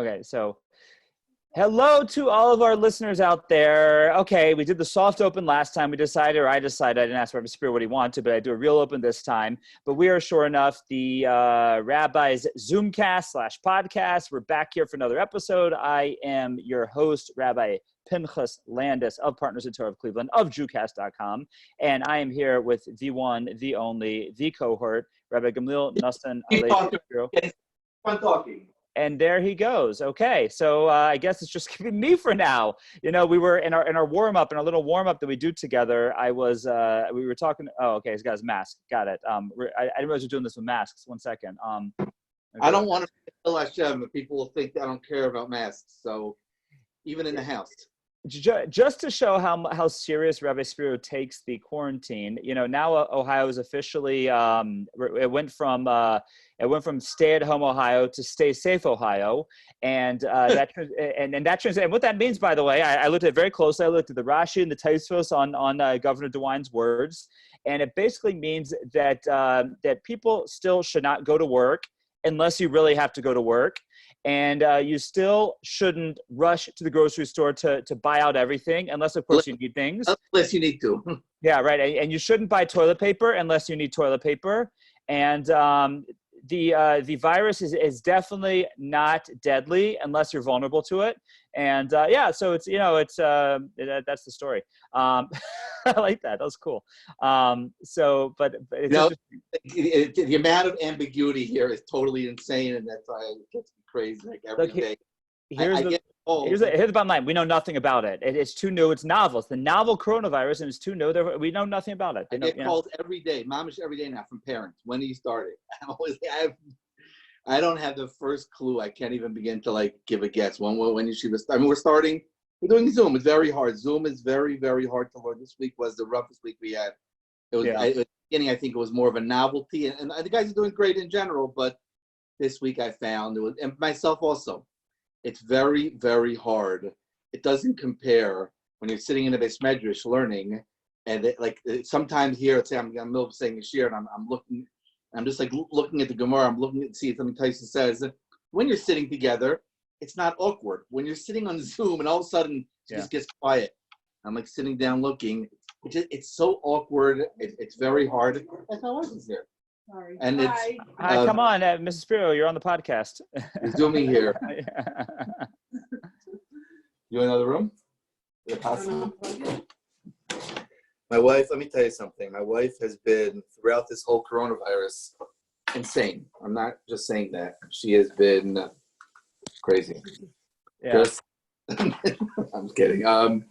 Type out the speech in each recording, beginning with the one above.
Okay, so hello to all of our listeners out there. Okay, we did the soft open last time. I decided, I didn't ask Rabbi Spero what he wanted, but I do a real open this time. But we are sure enough the Rabbi's Zoomcast/podcast. We're back here for another episode. I am your host, Rabbi Pinchas Landis of Partners in Torah of Cleveland of Jewcast.com. And I am here with the one, the only, the cohort, Rabbi Gamliel Nussin. Fun talking. And there he goes. Okay, so I guess it's just gonna be me for now. You know, we were in our warm up, in our little warm up that we do together. We were talking. Oh, okay, he's got his mask. Got it. I didn't realize we're doing this with masks. 1 second. Okay. I don't want to tell Hashem that people will think that I don't care about masks. So even in the house. Just to show how serious Rabbi Spero takes the quarantine, you know, now Ohio is officially it went from stay-at-home Ohio to stay safe Ohio, and and what that means, by the way, I looked at it very closely. I looked at the Rashi and the Tosfos on Governor DeWine's words, and it basically means that that people still should not go to work unless you really have to go to work. And you still shouldn't rush to the grocery store to buy out everything, unless, of course, you need things. Unless you need to. Yeah, right. And you shouldn't buy toilet paper unless you need toilet paper. And the virus is definitely not deadly unless you're vulnerable to it. And yeah, so it's, you know, it's that's the story. I like that. That was cool. So, but it's the amount of ambiguity here is totally insane, and that's why it gets me crazy like every day. Here's the bottom line. We know nothing about it. It's too new. It's novel. It's the novel coronavirus, and it's too new. We know nothing about it. I get called every day, mamish every day now, from parents. When he started, I don't have the first clue. I can't even begin to give a guess. When she was. I mean, we're doing Zoom. It's very hard. Zoom is very, very hard to learn. This week was the roughest week we had. It was at the beginning. I think it was more of a novelty, and the guys are doing great in general. But this week I found it was, and myself also. It's very, very hard. It doesn't compare when you're sitting in a beis medrash learning, and sometimes here, let's say I'm in the middle of saying a shir, and I'm looking, I'm just looking at the Gemara. I'm looking to see if something Tyson says. When you're sitting together, it's not awkward. When you're sitting on Zoom and all of a sudden it just gets quiet, I'm sitting down looking. It's so awkward. It's very hard. That's how I was here. Sorry. And Hi. Hi, come on, Mrs. Spero, you're on the podcast. You're zooming here. You in another room? My wife, let me tell you something. My wife has been, throughout this whole coronavirus, insane. I'm not just saying that. She has been crazy. Yeah. I'm just kidding.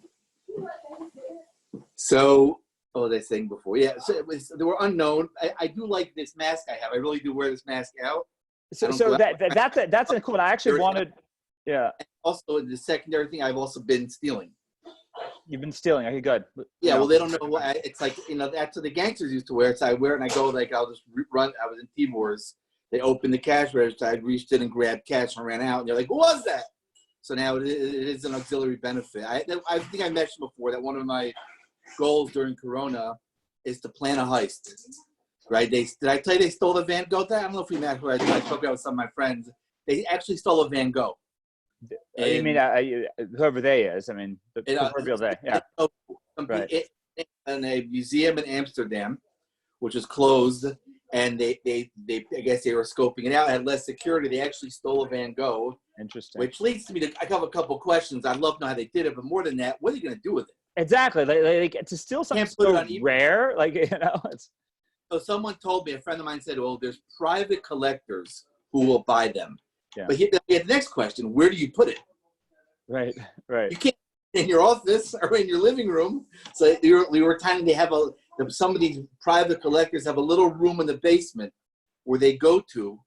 So, what was I saying before? Yeah, so they were unknown. I do like this mask I have. I really do wear this mask out. So that's a cool one. I actually wanted, yeah. And also, the secondary thing, I've also been stealing. You've been stealing. Okay, good. Yeah, well, they don't know why. It's like, that's what the gangsters used to wear. So I wear it and I go, I'll just run. I was in Timor's. They opened the cash register. I reached in and grabbed cash and ran out. And they're like, what was that? So now it is an auxiliary benefit. I think I mentioned before that one of my goals during Corona is to plan a heist. Right? Did I tell you they stole a Van Gogh? I don't know if we met who I spoke about with some of my friends. They actually stole a Van Gogh. And, you mean whoever they is? I mean, the proverbial they. Yeah. Right. In a museum in Amsterdam, which was closed, and they I guess they were scoping it out. Had less security. They actually stole a Van Gogh. Interesting. Which leads to me to I have a couple of questions. I'd love to know how they did it, but more than that, what are you going to do with it? Exactly. Like to steal something so rare, it's. So someone told me, a friend of mine said, well, there's private collectors who will buy them. Yeah. But here, the next question, where do you put it? Right. You can't in your office or in your living room. So we were trying to some of these private collectors have a little room in the basement where they go to,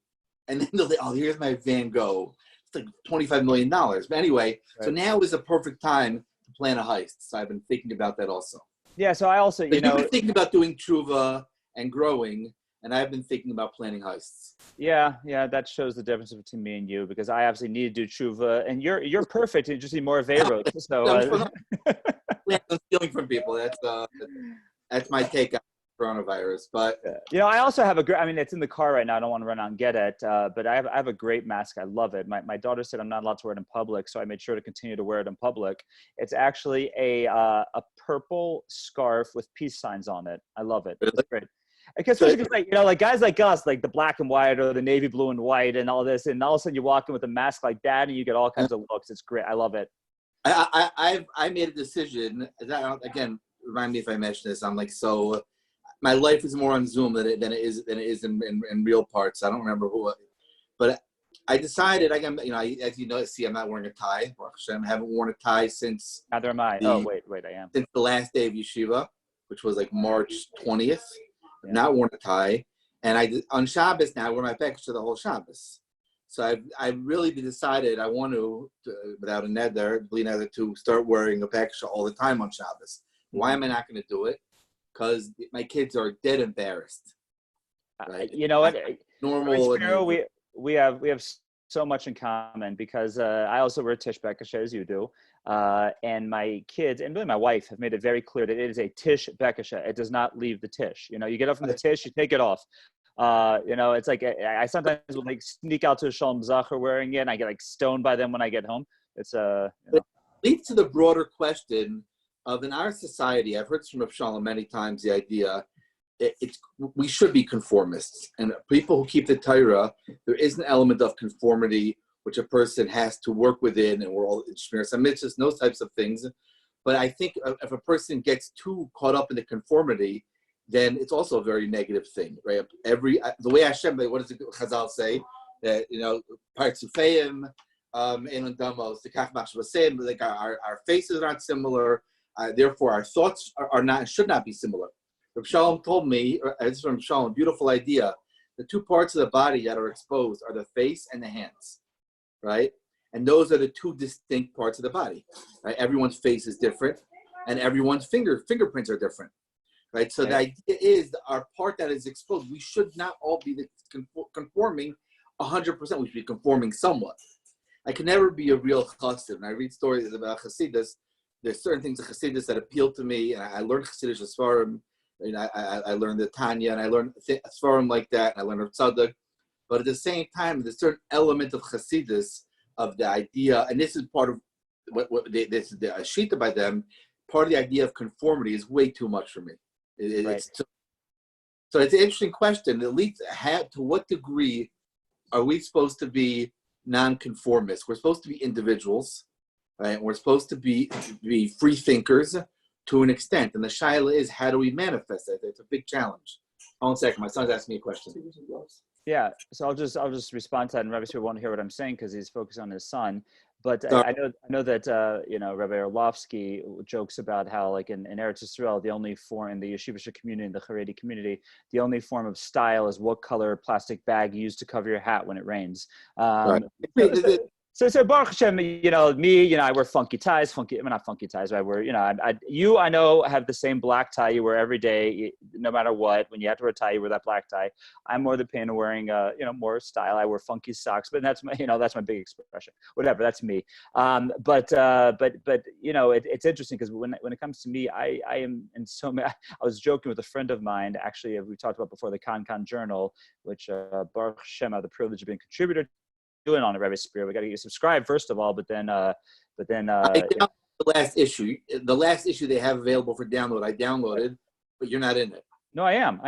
and then they'll say, oh, here's my Van Gogh. It's like $25 million. But anyway, So now is a perfect time to plan a heist. So I've been thinking about that also. Yeah, so I also, you've been thinking about doing tshuva and growing, and I've been thinking about planning heists. Yeah, that shows the difference between me and you, because I obviously need to do tshuva, and you're perfect. You just need more Averos. So I'm stealing from people. That's my take on coronavirus, but I also have a great, I mean, it's in the car right now. I don't want to run out and get it, but I have a great mask. I love it. My daughter said I'm not allowed to wear it in public, so I made sure to continue to wear it in public. It's actually a purple scarf with peace signs on it. I love it. It's great. Especially because, like guys like us, like the black and white or the navy blue and white and all this, and all of a sudden you walk in with a mask like that and you get all kinds of looks. It's great. I love it. I made a decision. Again, remind me if I mention this. I'm like, so my life is more on Zoom than it is in real parts. I don't remember but I decided as you know, see, I'm not wearing a tie. I haven't worn a tie since. Neither am I. Wait, I am. Since the last day of yeshiva, which was like March 20th. Yeah. Not worn a tie, and on Shabbos now I wear my bekisha the whole Shabbos. So I've really decided I want to without a neder, to start wearing a bekisha all the time on Shabbos. Why am I not going to do it? Because my kids are dead embarrassed. Right? You know what? Normal. Spero, we have so much in common because I also wear tish bekisha as you do. And my kids and really my wife have made it very clear that it is a tish bekisha. It does not leave the tish. You get up from the tish, you take it off. It's like I sometimes will like sneak out to a Shalom Zacher wearing it, and I get like stoned by them when I get home. It's It leads to the broader question of, in our society, I've heard from Rav Shalom many times the idea we should be conformists, and people who keep the Torah, there is an element of conformity which a person has to work within, and we're all in Shmir Mitzvahs, those types of things. But I think if a person gets too caught up in the conformity, then it's also a very negative thing, right? The way Hashem, what does the Chazal say? That Partzufeim, Elon Damos, the Kach Machshavasem, like our faces are not similar, therefore our thoughts are not, should not be similar. Rav Shalom told me, this is from Shalom, beautiful idea. The two parts of the body that are exposed are the face and the hands, right? And those are the two distinct parts of the body, right? Everyone's face is different, and everyone's fingerprints are different, right? So the idea is our part that is exposed, we should not all be conforming 100%. We should be conforming somewhat. I can never be a real chassid. When I read stories about Chassidus, there's certain things of Chassidus that appeal to me, and I learned Chasidish Svarim. I learned the Tanya, and I learned Svarim like that, and I learned Tzaddik. But at the same time, there's a certain element of Chassidus, of the idea, and this is part of this is the Ashita by them, part of the idea of conformity is way too much for me. Right. So it's an interesting question. At least to what degree are we supposed to be non-conformists? We're supposed to be individuals, right? We're supposed to be free thinkers to an extent. And the shaila is, how do we manifest that? It's a big challenge. Hold on a second. My son's asking me a question. Yeah, so I'll just respond to that, and Rabbi Spero won't hear what I'm saying because he's focused on his son. But I know that Rabbi Orlovsky jokes about how, like in Eretz Yisrael, the only form in the yeshivish community, in the Haredi community, the only form of style is what color plastic bag you use to cover your hat when it rains. Right. So Baruch Hashem, I wear funky ties, not funky ties, but I wear, I know have the same black tie you wear every day, no matter what. When you have to wear a tie, you wear that black tie. I'm more the pain of wearing, more style. I wear funky socks, but that's my big expression. Whatever, that's me. But it's interesting because when it comes to me, I am in so many. I was joking with a friend of mine, actually, we talked about before, the Kan Journal, which Baruch Hashem, I have the privilege of being a contributor doing on the Rabbi Spero. We got to get you subscribed first of all, but then I downloaded the last issue. The last issue they have available for download, I downloaded, but you're not in it. No, I am.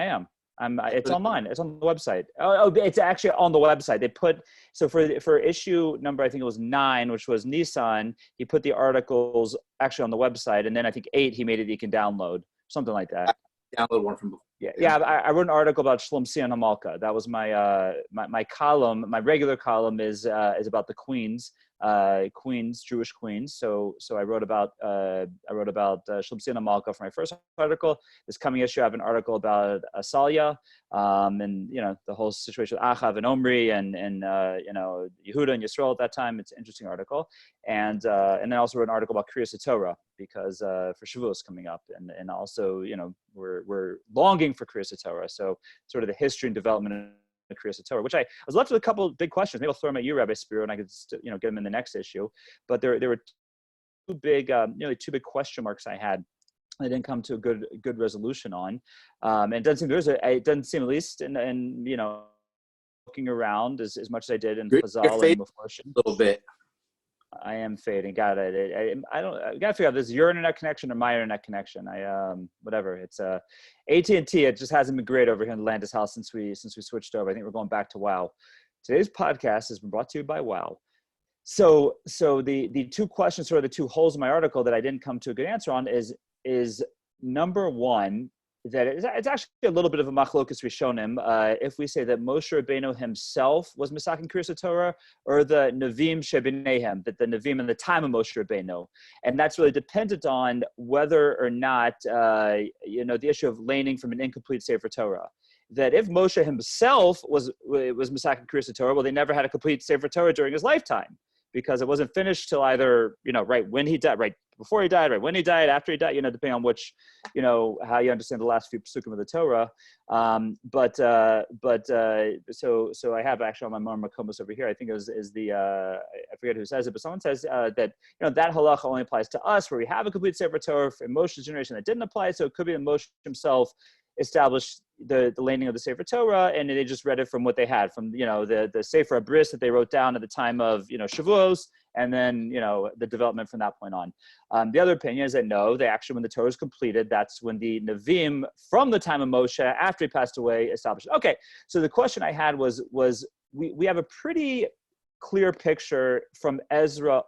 It's online. It's on the website. Oh, it's actually on the website. They put, so for issue number, I think it was 9, which was Nissan, he put the articles actually on the website, and then I think 8, he made it you can download, something like that. Download one from before. Yeah. I wrote an article about Shlom Sion Hamalka. That was my column. My regular column is about the queens, Jewish queens. So I wrote about Shlom Sion Hamalka for my first article. This coming issue, I have an article about Asalia, and the whole situation with Achav and Omri and Yehuda and Yisrael at that time. It's an interesting article, and then I also wrote an article about Kriyas Torah because for Shavuos coming up, and also we're longing for Kriyas Torah. So sort of the history and development of Kriyas Torah, which I was left with a couple of big questions. Maybe I'll throw them at you, Rabbi Spero, and I could get them in the next issue. But there were two big question marks I had. they didn't come to a good resolution on. And it doesn't seem it doesn't seem, at least in looking around as much as I did in You're Chazal and fading Mephoshim. a little bit. I am fading. Got it. I got to figure out, this is your internet connection or my internet connection. Whatever. It's AT&T. It just hasn't been great over here in Landis house since we switched over. I think we're going back to WoW. Today's podcast has been brought to you by WoW. So the two questions, or the two holes in my article that I didn't come to a good answer on is number one, that it's actually a little bit of a machlokus rishonim if we say that Moshe Rabbeinu himself was Misakin Kriyas Torah, or the Nevi'im Shebinehem, that the Nevi'im in the time of Moshe Rabbeinu. And that's really dependent on whether or not, the issue of laning from an incomplete Sefer Torah. That if Moshe himself was Misakin Kriyas Torah, well, they never had a complete Sefer Torah during his lifetime, because it wasn't finished till either, right when he died, right before he died, right when he died, after he died, depending on which, how you understand the last few psukim of the Torah. So I have actually on my Mar Makomos over here, I think is the, I forget who says it, but someone says that, that halacha only applies to us, where we have a complete Sefer Torah. For Moshe's generation, that didn't apply. So it could be that Moshe himself established the laning of the Sefer Torah, and they just read it from what they had, from the Sefer Abris that they wrote down at the time of Shavuos, and then the development from that point on. The other opinion is that no, they actually, when the Torah is completed, that's when the Nevi'im from the time of Moshe, after he passed away, established. Okay, so the question I had was we have a pretty clear picture from Ezra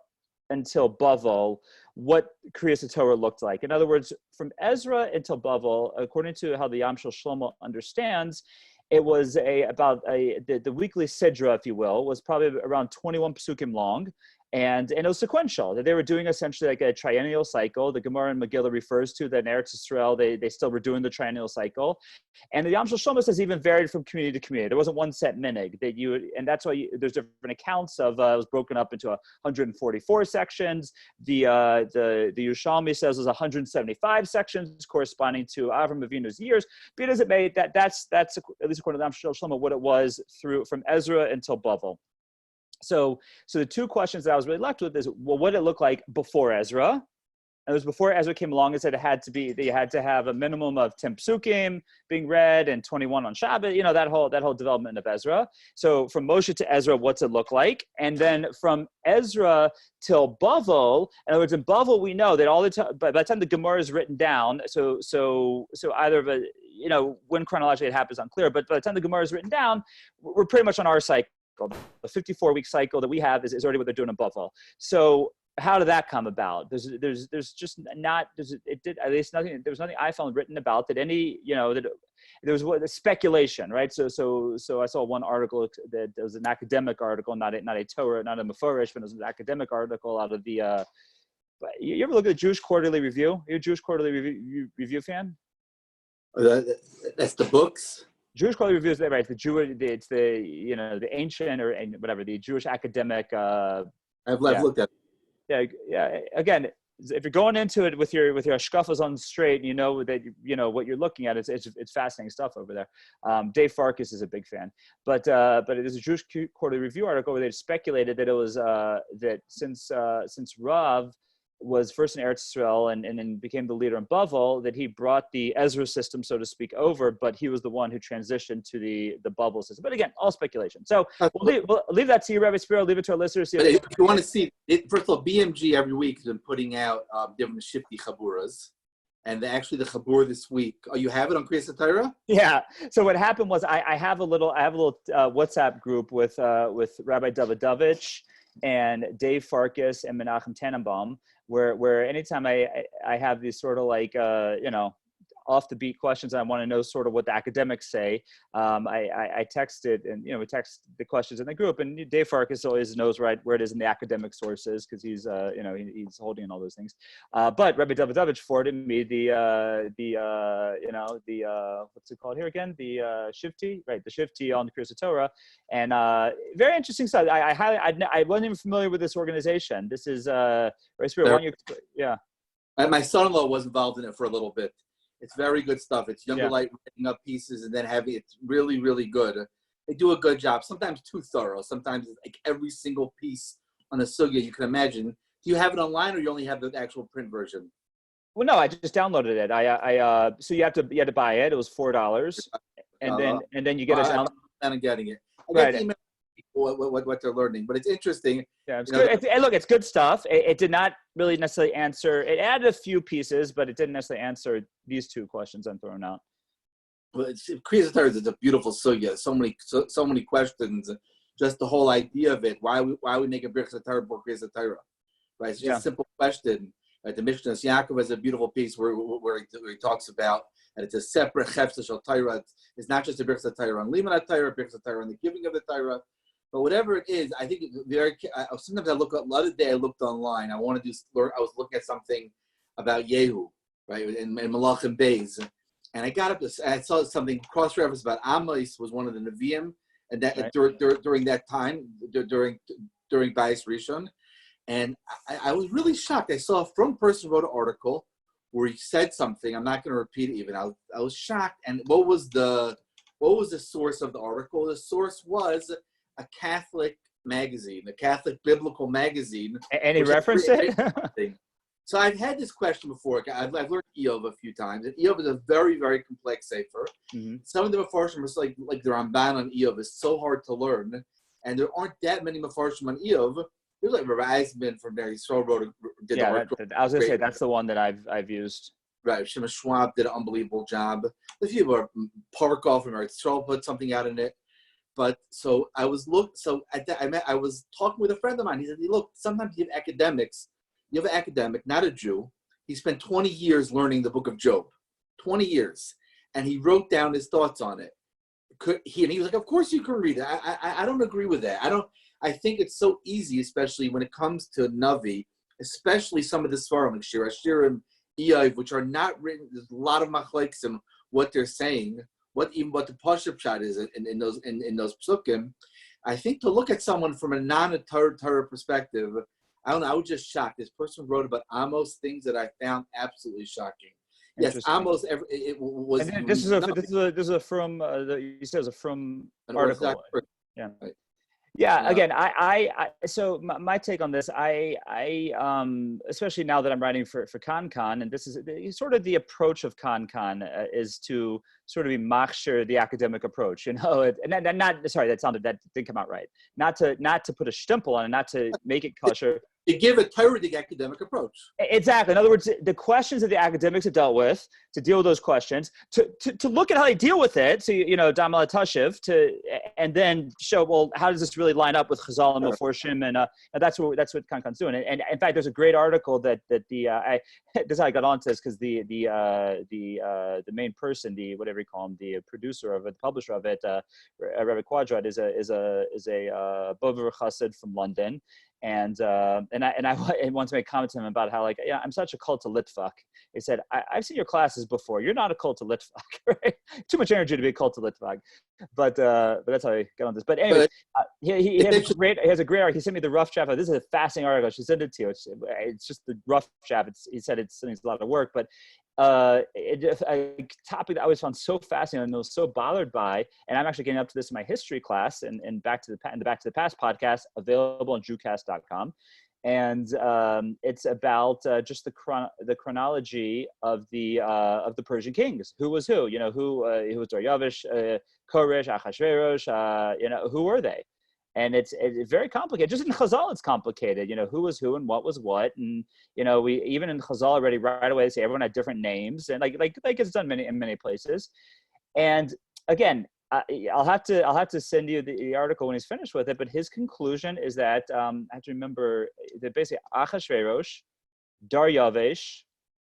until Bavel what Kriyas Torah looked like. In other words, from Ezra until Bavel, according to how the Yam Shel Shlomo understands, it was the weekly sidra, if you will, was probably around 21 psukim long, and it was sequential. That they were doing essentially like a triennial cycle. The Gemara in Megillah refers to that in Eretz Yisrael they still were doing the triennial cycle, and the Yam Shel Shlomo says even varied from community to community. There wasn't one set minig that and that's why there's different accounts of it was broken up into 144 sections. The Yerushalmi says it was 175 sections corresponding to Avram Avinu's years. Be it as it may, that's at least according to the Yam Shel Shlomo what it was from Ezra until Bavel. So the two questions that I was really left with is, well, what did it look like before Ezra? And it was before Ezra came along and said you had to have a minimum of 10 psukim being read and 21 on Shabbat, that whole development of Ezra. So from Moshe to Ezra, what's it look like? And then from Ezra till Bavel, in other words, in Bavel, we know that all the time, by the time the Gemara is written down, so either of when chronologically it happens unclear, but by the time the Gemara is written down, we're pretty much on our cycle. The 54-week cycle that we have is already what they're doing in Buffalo. So how did that come about? There's just not, it did at least nothing. There was nothing I found written about that any, that there was the speculation, right? So I saw one article that was an academic article, not a Torah, not a Meforish, but it was an academic article out of the. But you ever look at the Jewish Quarterly Review? You're a Jewish Quarterly Review fan? That's the books. Jewish Quarterly Review is right. It's the ancient or whatever, the Jewish academic. I've looked at it. Yeah. Again, if you're going into it with your hashkafas on straight, and that what you're looking at, it's fascinating stuff over there. Dave Farkas is a big fan, but it is a Jewish Quarterly Review article where they speculated that it was that since Rav was first in Eretz Yisrael and then became the leader in Bavel, that he brought the Ezra system, so to speak, over, but he was the one who transitioned to the Bavel system. But again, all speculation. So we'll leave that to you, Rabbi Spero. Leave it to our listeners. But if you want to see it, first of all, BMG every week has been putting out different Shifty Chaburas. And actually, the Chabur this week, you have it on Kriyas Torah? Yeah. So what happened was I have a little WhatsApp group with Rabbi Davidovich and Dave Farkas and Menachem Tannenbaum, where anytime I have these sort of like off the beat questions, I want to know sort of what the academics say. I text it, and we text the questions in the group, and Dave Farkas always knows where it is in the academic sources because he's he's holding in all those things. But Rabbi Davidovich forwarded me the what's it called here again? The Shifty, right? The Shifty on the Kriyas Torah, and very interesting stuff. I wasn't even familiar with this organization. This is Rabbi Spero, yeah. My son-in-law was involved in it for a little bit. It's very good stuff. It's younger light writing up pieces and then having it's really, really good. They do a good job. Sometimes too thorough. Sometimes it's like every single piece on a sugya you can imagine. Do you have it online or you only have the actual print version? Well, no, I just downloaded it. So you had to buy it. It was $4, and then you get a I'm planning on getting it. I get right. the email what they're learning, but it's interesting. Yeah, it's good. Look, it's good stuff. It did not really necessarily answer. It added a few pieces, but it didn't necessarily answer these two questions I'm throwing out. Well, Kriyas Torah is a beautiful sugya. So many questions. Just the whole idea of it. Why we make a Birchas Torah for Kriyas Torah? Right. It's just a simple question. Right. The Mishnah Yaakov has a beautiful piece where he talks about that it's a separate Chefsa Shel Torah. It's not just a Birchas Torah on Liman Torah, Birchas Torah on the giving of the Torah. But whatever it is, I think sometimes I look up. The other day I looked online. I was looking at something about Yehu, right, in Malachim Beis, and I got up. I saw something cross-reference about Amos was one of the Nevi'im, and that right. during that time, during Bayis Rishon, and I was really shocked. I saw one person wrote an article where he said something. I'm not going to repeat it even. I was shocked. And what was the source of the article? The source was a Catholic magazine, a Catholic biblical magazine. And he referenced it? So I've had this question before. I've learned Eov a few times. And Eov is a very, very complex sefer. Mm-hmm. Some of the Mefarshim are like the Ramban on Eov is so hard to learn. And there aren't that many Mefarshim on Eov. There's like Rabbi Eisman from there. He did the article. I was going to say, that's the one that I've used. Right. Shema Schwab did an unbelievable job. A few are Parkoff and Stroll put something out in it. But so I was I was talking with a friend of mine. He said, look, sometimes you have an academic, not a Jew. He spent 20 years learning the book of Job, 20 years. And he wrote down his thoughts on it. And he was like, of course you can read it. I don't agree with that. I think it's so easy, especially when it comes to Navi, especially some of the Svarim, like Shir Hashirim, Eiv, which are not written. There's a lot of machlekes in what they're saying. What the Pashup shot is in those psukim. I think to look at someone from a non-Torah perspective, I don't know. I was just shocked. This person wrote about Amos things that I found absolutely shocking. Yes, Amos. It was. And this is a from. You said it was a from article. Yeah. Right. Yeah. Again, so my take on this, I especially now that I'm writing for ConCon, and this is sort of the approach of ConCon is to sort of be machshir the academic approach, and that didn't come out right. Not to put a stempel on it, not to make it kosher. You give a Torah the academic approach. Exactly. In other words, the questions that the academics have dealt with, to deal with those questions, to look at how they deal with it, so Damal Tashiv, and then show, well, how does this really line up with Chazal and Meforshim, and that's what ConCon's doing. And in fact, there's a great article that this is how I got onto this, because the main person, the whatever you call him, the producer of it, the publisher of it, Rabbi Quadrat, is a Bover Chassid from London. And I want to make a comment to him about how, like, I'm such a cult to Litvak. He said, I've seen your classes before. You're not a cult to Litvak, right? Too much energy to be a cult to Litvak. But that's how I got on this. But anyway, he has a great article. He sent me the rough draft. This is a fascinating article. I should send it to you. It's just the rough draft. He said it's a lot of work, but a topic that I always found so fascinating and was so bothered by, and I'm actually getting up to this in my history class and the Back to the Past podcast, available on Zoomcast.com, and it's about just the chronology of the Persian kings. Who was who? Who was Daryavish, Koresh, Achashverosh? Who were they? And it's very complicated. Just in Chazal, it's complicated. Who was who and what was what. And we even in Chazal already right away say everyone had different names, and like it's done in many places. And again, I'll have to send you the article when he's finished with it. But his conclusion is that I have to remember that basically Achashverosh, Daryavish,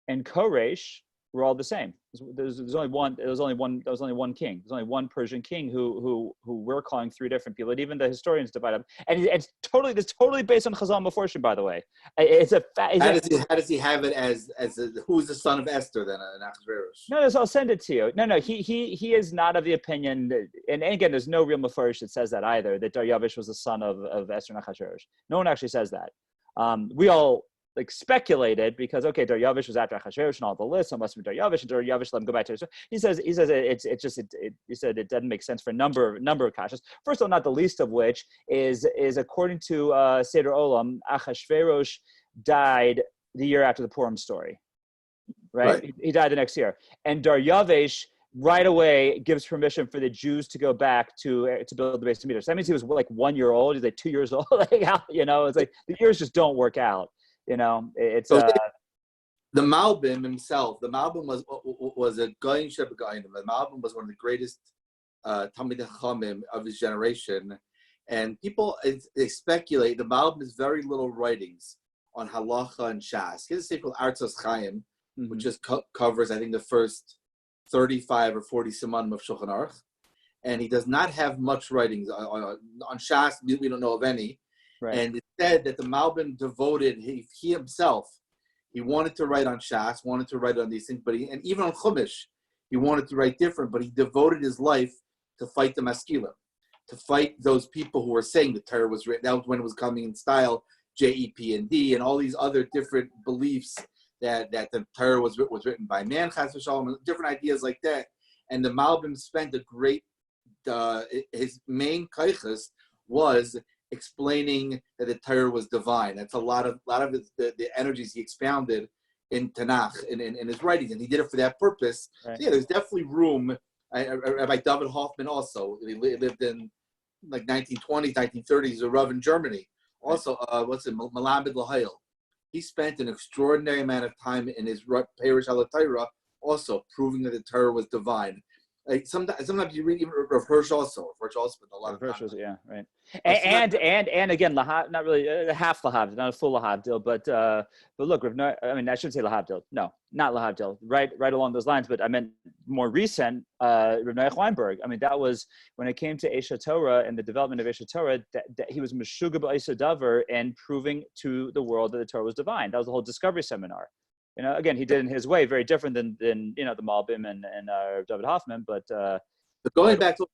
and Koresh were all the same. There's only one king. There's only one Persian king who we're calling three different people. And even the historians divide up. And it's totally based on Chazal Meforshim, by the way. How does he have it as who's the son of Esther then? Achashverosh? No, I'll send it to you. No, he is not of the opinion that, and again, there's no real Meforsh that says that either, that Daryavish was the son of Esther and Achashverosh. No one actually says that. We all speculated because Daryavish was after Achashverosh and all the lists, so it must be Daryavish, and Daryavish let him go back to Israel. He says he said it doesn't make sense for a number of kashas. First of all, not the least of which is according to Seder Olam, Achashverosh died the year after the Purim story. right? He died the next year. And Daryavesh right away gives permission for the Jews to go back to build the base of Midrash. That means he was like 1 year old. He's like 2 years old. Like, you know, it's like the years just don't work out. You know, it's so the Malbim himself. The Malbim was a Goyin Sheba Goyin. The Malbim was one of the greatest Talmidei Chachamim of his generation, and people they speculate the Malbim has very little writings on halacha and shas. He has a sefer called Artzos Chaim, which just covers I think the first 35 or 40 simanim of Shulchan Aruch, and he does not have much writings on shas. We don't know of any. Right. And it said that the Malbim devoted he himself. He wanted to write on Shas, wanted to write on these things, but and even on Chumash, he wanted to write different, but he devoted his life to fight the Maskilim, to fight those people who were saying the Torah was written. That was when it was coming in style, JEP&D, and all these other different beliefs that the Torah was written by man, Chas v'Shalom, different ideas like that. And the Malbim spent a great, his main kaiches was explaining that the Torah was divine. That's a lot of the energies he expounded in Tanakh in his writings, and he did it for that purpose. Right. So yeah, there's definitely room. Rabbi David Hoffman also, he lived in like 1920s, 1930s, he's a Rav in Germany. Also, Melamed Lahayel. He spent an extraordinary amount of time in his Perish al Torah, also proving that the Torah was divine. Like sometimes you read even Rav Hirsch also. Hirsch also spent a lot of time. Yeah, right. And again, not really half Lahavdil, not a full Lahavdil, but look, I should say Lahavdil. No, not Lahavdil. Right along those lines. But I meant more recent. Rav Noach Weinberg. I mean, that was when it came to Esha Torah and the development of Esha Torah. That he was Meshuga b'Isa Davar and proving to the world that the Torah was divine. That was the whole discovery seminar. You know, again, he did it in his way, very different than you know the Malbim and David Hoffman. But going back to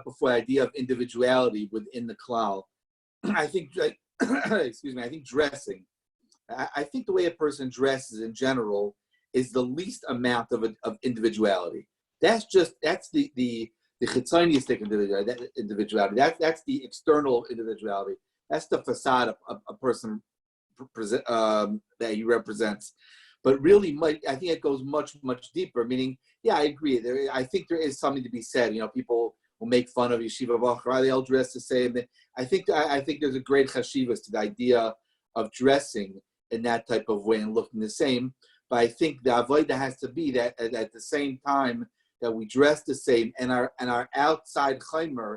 before, the idea of individuality within the klal, I think, excuse me, I think dressing. I think the way a person dresses in general is the least amount of individuality. That's the chitzoniistic individuality. That's the external individuality. That's the facade of a person that he represents. But really, I think it goes much, much deeper. Meaning, yeah, I agree. I think there is something to be said. You know, people will make fun of yeshiva bachar. They all dress the same. I think there's a great chashivas to the idea of dressing in that type of way and looking the same. But I think the avodah has to be that at the same time that we dress the same and our outside chaimer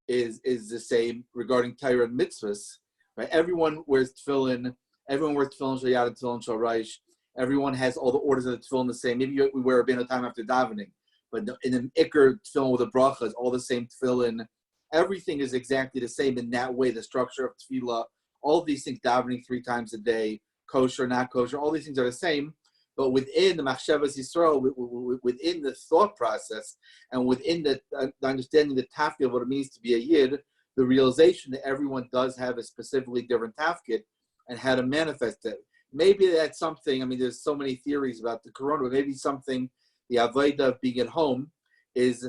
is the same regarding Torah and mitzvahs. Right? Everyone wears tefillin. Everyone wears tefillin shayad and tefillin shalraish. Everyone has all the orders of the tefillin the same. Maybe we wear a bit of time after davening, but in an ikr tefillin with a bracha is all the same tefillin. Everything is exactly the same in that way. The structure of tefillah, all of these things, davening 3 times a day, kosher, not kosher, all these things are the same. But within the machshavas Yisrael, within the thought process, and within the understanding the tafkid of what it means to be a yid, the realization that everyone does have a specifically different tafkid and how to manifest it. Maybe that's something, I mean, there's so many theories about the corona, but maybe something, the avodah of being at home is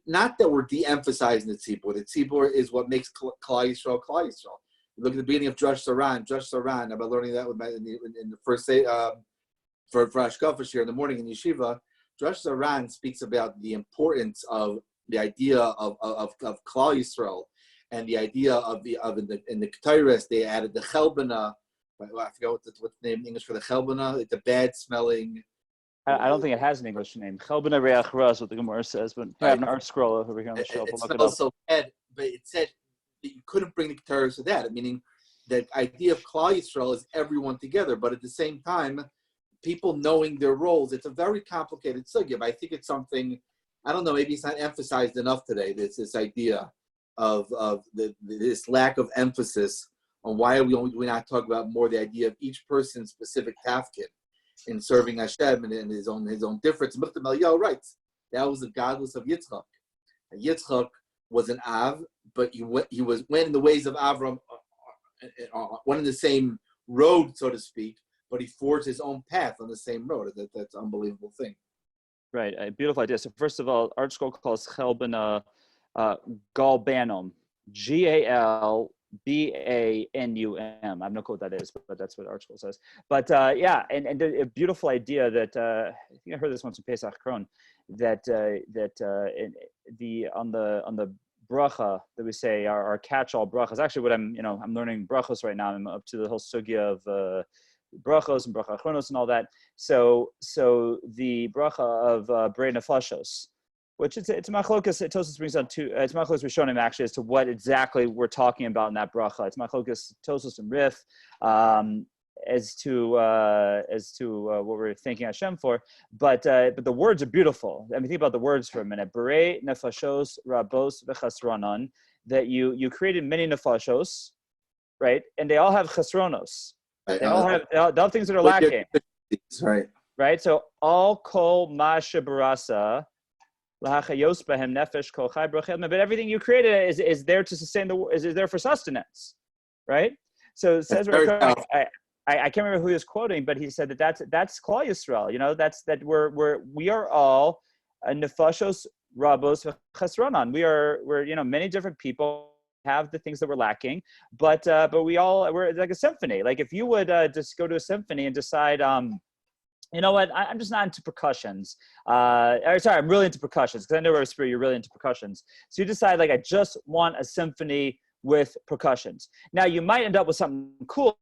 not that we're de-emphasizing the tzibur. The tzibur is what makes Klal Yisrael Klal Yisrael. Look at the beginning of Drush Saran, about learning that in the first day, for Ashkafish here in the morning in Yeshiva. Drush Saran speaks about the importance of the idea of Klal Yisrael and the idea of in the Ketores, they added the Chelbana. I forgot what the name in English for the Chelbana. It's a bad smelling. I don't think it has an English name. Chelbana Reach Ra is what the Gemara says, but I have an art scroll over here on the shelf. It smells so bad, but it said that you couldn't bring the Ketores to that. Meaning the idea of Klal Yisrael is everyone together, but at the same time, people knowing their roles. It's a very complicated sugya, but I think it's something, I don't know, maybe it's not emphasized enough today. This idea of this lack of emphasis on why we not talk about more the idea of each person's specific tafkid in serving Hashem and in his own difference. Michtam Eliyahu writes that was the godless of Yitzchak. And Yitzchak was an Av, but he went in the ways of Avram, went in the same road, so to speak, but he forged his own path on the same road. That's an unbelievable thing. Right, a beautiful idea. So first of all, Art Scroll calls Chelbana Galbanom, Galbanom, Banum. I have no clue what that is, but that's what ArtScroll says. But yeah, and a beautiful idea that I think I heard this once in Pesach Kron, that on the bracha that we say our catch-all brachas. Actually, what I'm learning brachos right now. I'm up to the whole sugya of brachos and bracha achronos and all that. So the bracha of Brei Nefashos, which it's machlokas. Tosfos brings on two. It's machlokas Rishonim actually as to what exactly we're talking about in that bracha. It's machlokas Tosfos and Rif as to what we're thanking Hashem for. But the words are beautiful. I mean, think about the words for a minute. Berei nefashos rabos v'chasronon. That you created many nefashos, right? And they all have chasronos. They all have things that are lacking. Right. Right. So all kol masha barasa. But everything you created is there to sustain is there for sustenance, right? So it says I can't remember who he was quoting, but he said that's Klal Yisrael. We are all nefashos rabos v'chasronan. We're many different people have the things that we're lacking, but we're like a symphony. Like if you would just go to a symphony and decide. You know what? I'm just not into percussions. I'm really into percussions because I know, Rabbi Spero, you're really into percussions. So you decide, like, I just want a symphony with percussions. Now, you might end up with something cool.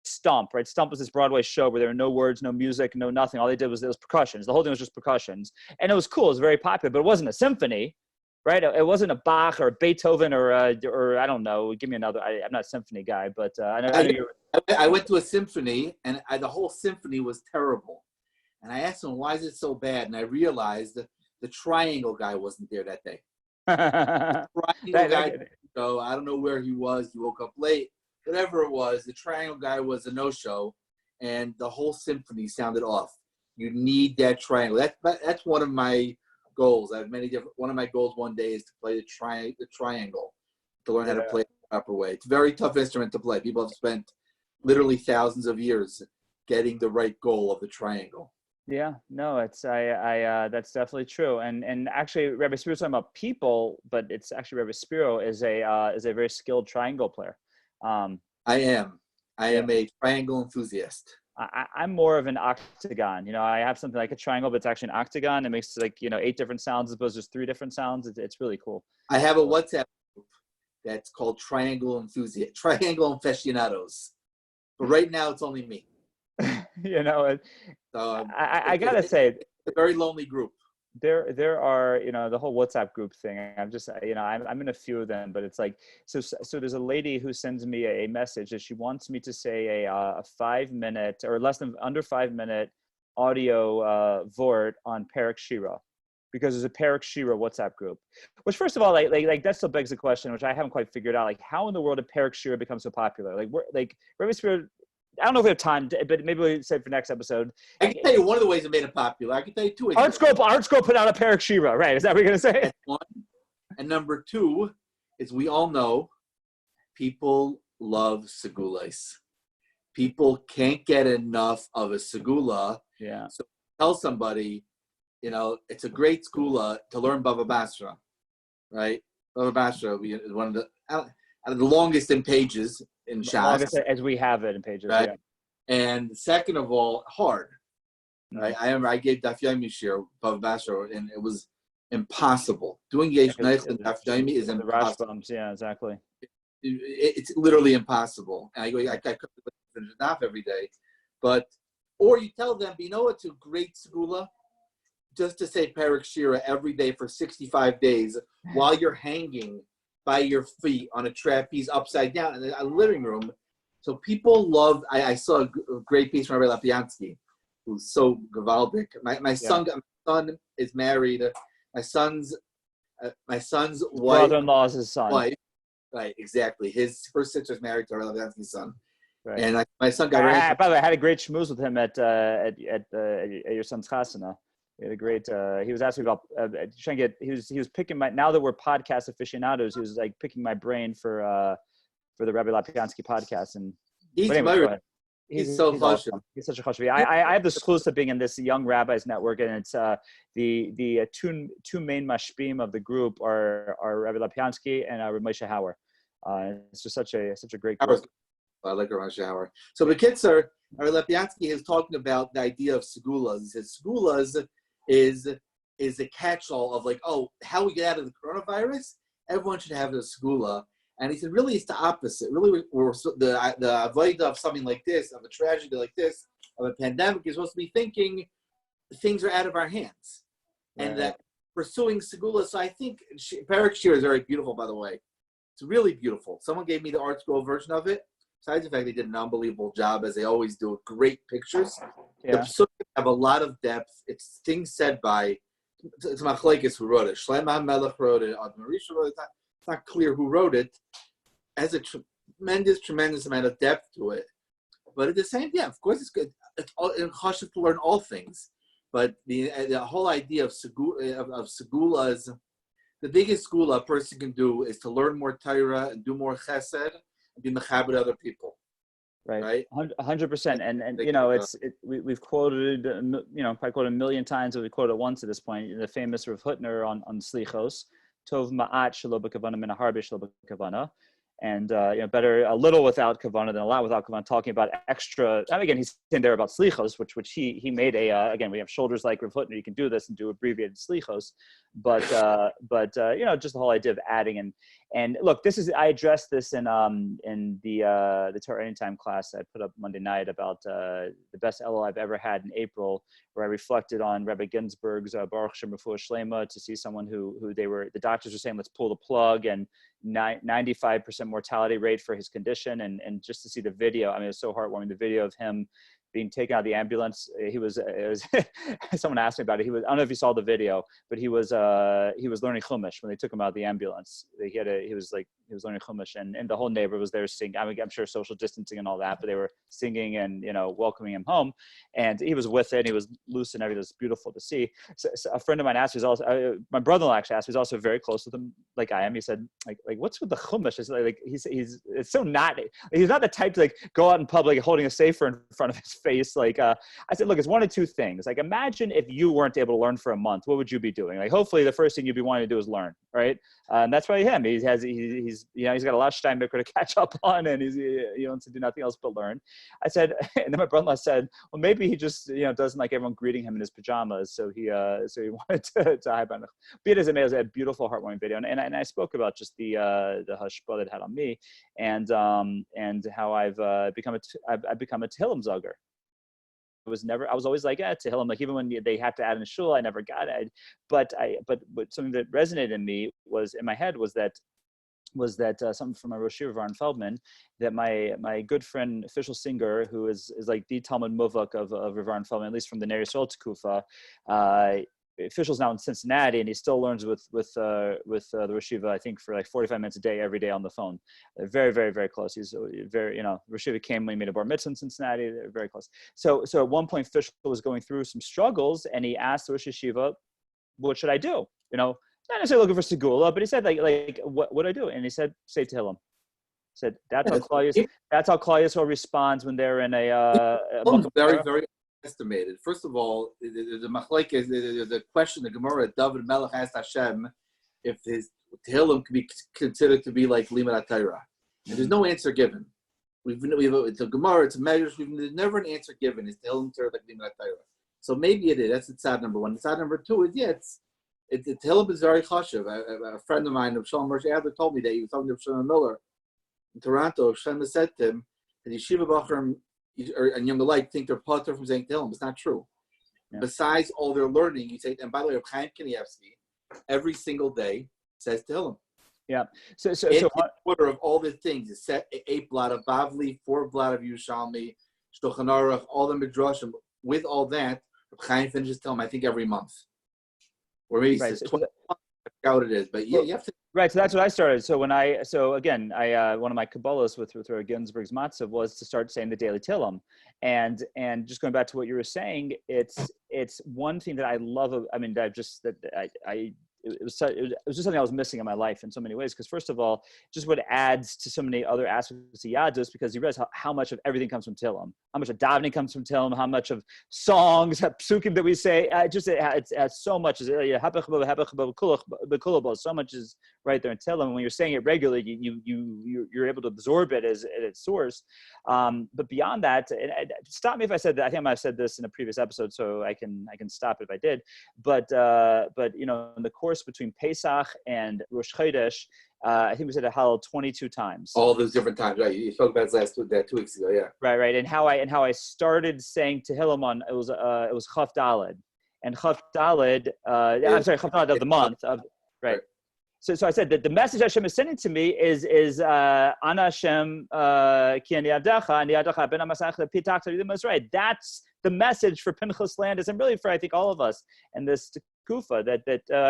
Stump, right? Stump was this Broadway show where there were no words, no music, no nothing. All they did was percussions. The whole thing was just percussions. And it was cool. It was very popular, but it wasn't a symphony, right? It wasn't a Bach or a Beethoven or I don't know. Give me another. I'm not a symphony guy, but I went to a symphony, and the whole symphony was terrible. And I asked him, why is it so bad? And I realized that the triangle guy wasn't there that day. So I don't know where he was. He woke up late. Whatever it was, the triangle guy was a no-show. And the whole symphony sounded off. You need that triangle. That's one of my goals. I have many different. One of my goals one day is to play the triangle, to learn how to play it the proper way. It's a very tough instrument to play. People have spent literally thousands of years getting the right goal of the triangle. Yeah, no, it's that's definitely true. And actually, Rabbi Spero talking about people, but it's actually Rabbi Spero is a very skilled triangle player. I am a triangle enthusiast. I'm more of an octagon. I have something like a triangle, but it's actually an octagon. It makes 8 different sounds as opposed to just 3 different sounds. It's really cool. I have a WhatsApp group that's called Triangle Aficionados. But right now, it's only me. I gotta say, it's a very lonely group. There are the whole WhatsApp group thing. I'm just I'm in a few of them, but it's like so there's a lady who sends me a message that she wants me to say a 5-minute or under 5-minute audio vort on Perek Shira, because there's a Perek Shira WhatsApp group. Which, first of all, like that still begs the question, which I haven't quite figured out, like how in the world did Perek Shira become so popular? Rabbi Spero, I don't know if we have time, but maybe we'll save for next episode. I can tell you one of the ways it made it popular. I can tell you 2 ways. ArtScroll put out a Perek Shira, right? Is that what you're going to say? That's one. And number 2 is we all know people love segulahs. People can't get enough of a segulah. Yeah. So tell somebody, it's a great segulah to learn Bava Basra, right? Bava Basra is one of the longest in pages in Shas, as we have it in pages, right? Yeah. And second of all, hard. Right? I gave Daf Yomi shir Bava Basra, and it was impossible. Doing Yesh Neich and Daf Yomi is impossible. Bumps, yeah, exactly. It's literally impossible. And I could finish a daf every day, or you tell them, it's a great segula, just to say Perek Shira every day for 65 days while you're hanging by your feet on a trapeze upside down in a living room. So people love, I saw a great piece from Rabbi Lapiansky, who's so gavaldic. My son is married. My son's wife. Brother-in-law's his son. Wife, right, exactly. His first sister's married to Rabbi Lapiansky's son. Right. And my son got ready. By the way, I had a great schmooze with him at your son's chasana. We had a great. He was asking about trying to get. He was picking my. Now that we're podcast aficionados, he was like picking my brain for the Rabbi Lapiansky podcast. And he's so chashuv. Awesome. He's such a chashuv. I have the exclusive being in this Young Rabbis Network, and it's the two main mashpim of the group are Rabbi Lapiansky and Rabbi Moshe Hauer. It's just such a great Shower's book. I like around shower. So the Kitzer, Lepiansky is talking about the idea of segulas. He says segulas is a catch-all of like, oh, how we get out of the coronavirus? Everyone should have a segula. And he said, really, it's the opposite. Really, we're the avoid of something like this, of a tragedy like this, of a pandemic, is supposed to be thinking things are out of our hands, and that pursuing segula. So I think Perek Shir is very beautiful, by the way. It's really beautiful. Someone gave me the Art Scroll version of it. Besides the fact they did an unbelievable job, as they always do, with great pictures. Yeah. The psukim have a lot of depth. It's things said by, it's Machlekes who wrote it. Shlomo HaMelech wrote it. Ad Marisha wrote it. It's not clear who wrote it. It has a tremendous amount of depth to it. But at the same time, of course, it's good. It's chashuv to learn all things. But the whole idea of segulas, the biggest segula a person can do is to learn more Torah and do more chesed and be mechaber to other people. Right. 100%. And you know, we've quoted, you know, probably quoted a million times, or we quoted it once at this point, the famous Rav Hutner on Slichos, Tov ma'at shelo b'kavana min harbe shelo b'kavana. And you know, better a little without kavana than a lot without kavana. Talking about extra, and again, he's in there about slichos, which he made a again, we have shoulders like Rav Hutner. You can do this and do abbreviated slichos, but you know, just the whole idea of adding and look, this is, I addressed this in the Torah Anytime class I put up Monday night about the best Elul I've ever had in April, where I reflected on Rabbi Ginsburg's Baruch Shem Refuah Shlema, to see someone who the doctors were saying, let's pull the plug, and 95% mortality rate for his condition, and just to see the video, I mean, it was so heartwarming, the video of him being taken out of the ambulance. It was someone asked me about it. He was, I don't know if you saw the video, but he was learning Chumash when they took him out of the ambulance. He was learning Chumash, and the whole neighborhood was there singing. I mean, I'm sure social distancing and all that, but they were singing and, you know, welcoming him home, and he was with it, and he was loose and everything. It was beautiful to see. So a friend of mine asked, my brother-in-law actually asked, who's also very close with him, like I am. He said, like what's with the Chumash? It's like it's so not, he's not the type to like go out in public holding a sefer in front of his face. Like I said, look, it's one of two things. Like, imagine if you weren't able to learn for a month, what would you be doing? Like, hopefully the first thing you'd be wanting to do is learn, right? And that's why him. He's you know, he's got a lot of Steinbecker to catch up on, and he wants to do nothing else but learn. I said, and then my brother-in-law said, well, maybe he just, you know, doesn't like everyone greeting him in his pajamas, so he wanted to hide behind. Be it as it may, it was a beautiful, heartwarming video, and I spoke about just the hashpah that it had on me, and how I've become a Tehillim Zugger. I was always like, Tehillim, like even when they had to add in shul, I never got it. But something that resonated in me was, in my head, was that something from my Rosh Varn Feldman, that my good friend, official singer, who is like the Talmud Muvak of Varn Feldman, at least from the Ner Yisrael Tekufa, official's now in Cincinnati, and he still learns with the Rosh Yeshiva, I think, for like 45 minutes a day, every day on the phone. They're very, very, very close. He's very, you know, Rosh Yeshiva came when he made a bar mitzvah in Cincinnati. They're very close. So at one point, official was going through some struggles, and he asked the Rosh Yeshiva, what should I do? You know, not necessarily looking for segula, but he said like what do I do? And he said, say Tehillim. He said that's how Klal Yisrael responds when they're in a very, very estimated. First of all, the machlek is the question. The Gemara, David Melech asked Hashem if his Tehillim could be considered to be like Limud Torah, and there's no answer given. It's a Gemara, it's a measure. There's never an answer given. Is Tehillim like Limud Torah? So maybe it is. That's the tzad number one. The tzad number two is the Tehillim is very chashuv. A friend of mine, Shalom Moshe Adler, told me that he was talking to Shalom Miller in Toronto. Shalom said to him that Yeshiva Bachram and young alike think they're potter from saying Tehillim. It's not true. Yeah. Besides all their learning, you say, and by the way, Reb Chaim Kanievsky every single day says Tehillim. Yeah. So order of all the things, it's set 8 blot of Bavli, 4 blot of Yerushalmi, Shulchan Aruch, all the midrashim. With all that, Reb Chaim finishes Tehillim, I think, every month, or maybe right. 20 months. I forgot what it is, but yeah, you have to. Right, so that's what I started. So again, one of my Kabbalahs with Ginsburg's Matzav was to start saying the daily Tehillim, and just going back to what you were saying, it's one thing that I love. I mean, it was just something I was missing in my life in so many ways. Because first of all, just what adds to so many other aspects of Yadus, because you realize how much of everything comes from Tehillim, how much of davening comes from Tehillim, how much of songs, psukim that we say, it has so much. So much is right there in Tehillim. And when you're saying it regularly, you're able to absorb it as at its source. But beyond that, and stop me if I said that. I think I might have said this in a previous episode, so I can stop if I did. But in the course between Pesach and Rosh Chodesh, I think we said a Hallel 22 times. All those different times, right? You spoke about that 2 weeks ago, yeah. Right. And how I started saying Tehillim on it was Chaf Daled, and Chaf Daled. I'm sorry, Chaf Daled of the month of right. So I said that the message Hashem is sending to me is Ana Hashem ki ani avdecha ani avdecha ben hamasach lepitakta yidim right. That's the message for Pinchas Landis, and really for I think all of us in this kufa that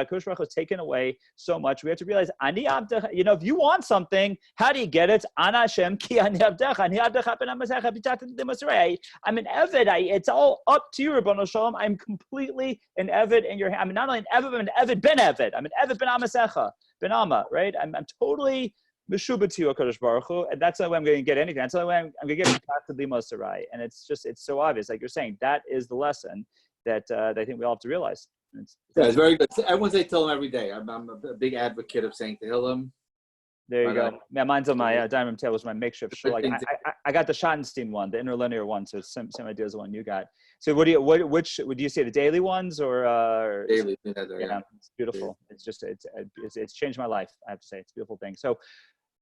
Kosh Baruch has taken away so much. We have to realize ani avdecha. If you want something, how do you get it? Ana Hashem ki ani avdecha ani avdecha ben hamasach lepitakta yidim right. I'm an eved. It's all up to you, Rabbanu Shalom. I'm completely an eved in your hand. I'm not only an eved, but I'm an eved ben eved. I'm an eved ben hamasecha. Ben Amma, right? I'm totally Meshuba to you, HaKadosh Baruch Hu, and that's the only way I'm going to get anything. That's the only way I'm going to get back to Limo Sarai. And it's so obvious. Like you're saying, that is the lesson that I think we all have to realize. It's very good. Everyone say Tehillim every day. I'm a big advocate of saying Tehillim. There you go. Yeah, mine's on my diamond table. Was my makeshift. So like I got the Schottenstein one, the interlinear one. So it's same idea as the one you got. So which would you say, the daily ones or daily? Yeah, it's beautiful. It's just it's changed my life. I have to say, it's a beautiful thing. So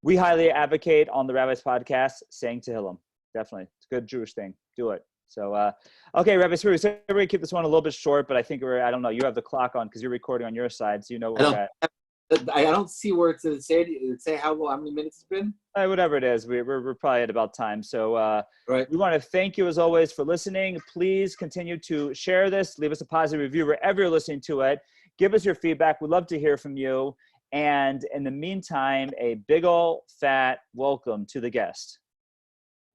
we highly advocate on the Rabbi's podcast saying Tehillim. Definitely, it's a good Jewish thing. Do it. So okay, Rabbi Spero, so we're gonna keep this one a little bit short, but I think I don't know. You have the clock on because you're recording on your side, so you know where we're at. I don't see where it say how many minutes it's been. Whatever it is, we're probably at about time. So right. We want to thank you as always for listening. Please continue to share this. Leave us a positive review wherever you're listening to it. Give us your feedback. We'd love to hear from you. And in the meantime, a big ol' fat welcome to the guest.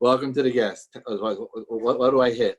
Welcome to the guest. What do I hit?